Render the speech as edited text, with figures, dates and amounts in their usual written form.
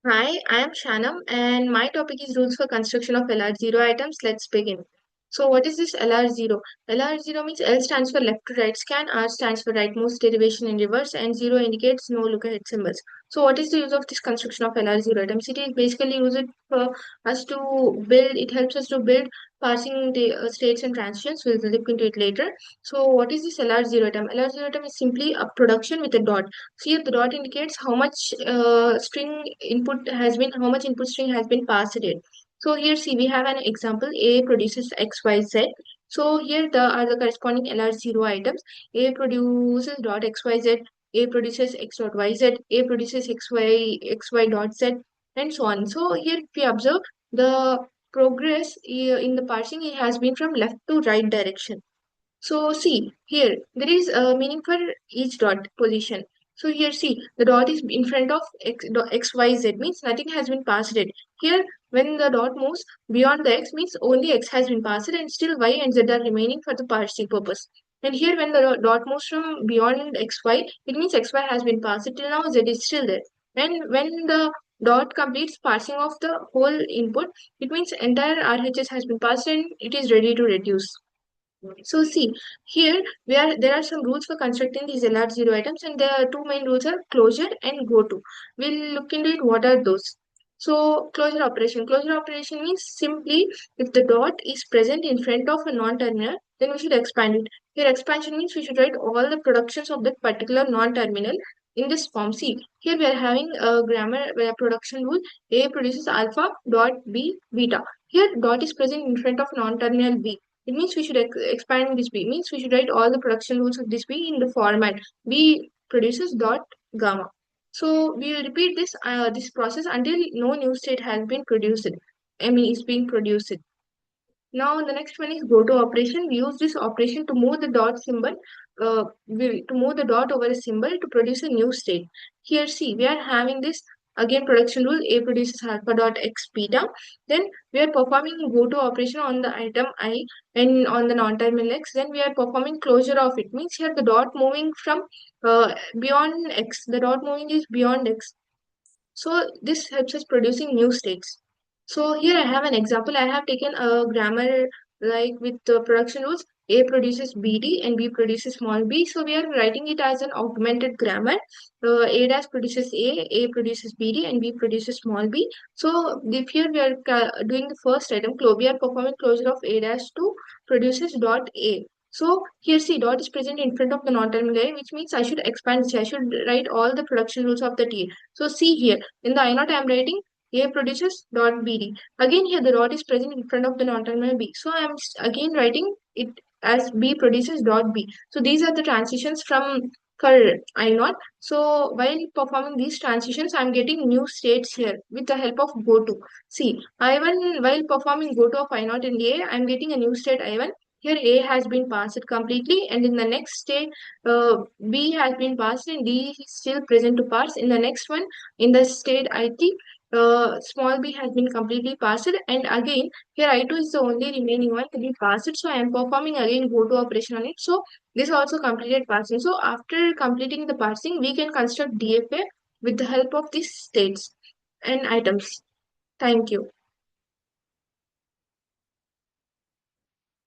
Hi, I am Shanum and my topic is rules for construction of LR0 items. Let's begin. So what is this LR0? LR0 means L stands for left to right scan, R stands for rightmost derivation in reverse, and 0 indicates no look ahead symbols. So what is the use of this construction of LR0 items? It is basically used for us to build, it helps us to build parsing the states and transitions. We'll look into it later. So what is this LR0 item? LR0 item is simply a production with a dot. Here the dot indicates how much how much input string has been passed in. So here see we have an example. A produces XYZ. So here the are the corresponding LR0 items. A produces dot XYZ, A produces X dot YZ, A produces XY dot Z, and so on. So here if we observe the progress in the parsing, it has been from left to right direction. So see here, there is a meaning for each dot position. So here see, the dot is in front of x, y, z means nothing has been passed it. Here, when the dot moves beyond the x means only x has been passed and still y and z are remaining for the parsing purpose. And here when the dot moves from beyond x, y, it means x, y has been passed till now z is still there. And when the dot completes parsing of the whole input, it means entire RHS has been passed and it is ready to reduce. So see, here there are some rules for constructing these LR0 items, and the two main rules are closure and go to. We'll look into it. What are those? So closure operation. Closure operation means simply if the dot is present in front of a non-terminal, then we should expand it. Here expansion means we should write all the productions of that particular non-terminal in this form. See, here we are having a grammar production rule. A produces alpha dot B beta. Here dot is present in front of non-terminal B. It means we should expand this B. It means we should write all the production rules of this B in the format B produces dot gamma. So we will repeat this process until no new state has been produced. I mean, is being produced. Now the next one is go to operation. We use this operation to move the dot symbol, to move the dot over a symbol to produce a new state. Here see, we are having this again production rule. A produces alpha dot x beta. Then we are performing go to operation on the item I and on the non-terminal x. Then we are performing closure of it. Means here the dot moving from beyond x. The dot moving is beyond x. So this helps us producing new states. So here I have an example. I have taken a grammar like with the production rules. A produces BD and B produces small b. So we are writing it as an augmented grammar. A dash produces A produces BD, and B produces small b. So if here we are doing the first item, we are performing closure of A dash to produces dot A. So here see dot is present in front of the non-terminal A, which means I should expand this. I should write all the production rules of the T. So see here in the I naught I am writing A produces dot BD. Again here the dot is present in front of the non-terminal B. So I am again writing it as B produces dot B. So these are the transitions from for I naught. So while performing these transitions, I am getting new states here with the help of go to. See, I1 while performing go to of I naught in A, I am getting a new state I1. Here A has been passed completely, and in the next state B has been passed and D is still present to pass. In the next one, in the state IT, small b has been completely passed, and again here I2 is the only remaining one to be passed. So I am performing again go to operation on it. So this also completed parsing. So after completing the parsing, we can construct DFA with the help of these states and items. Thank you.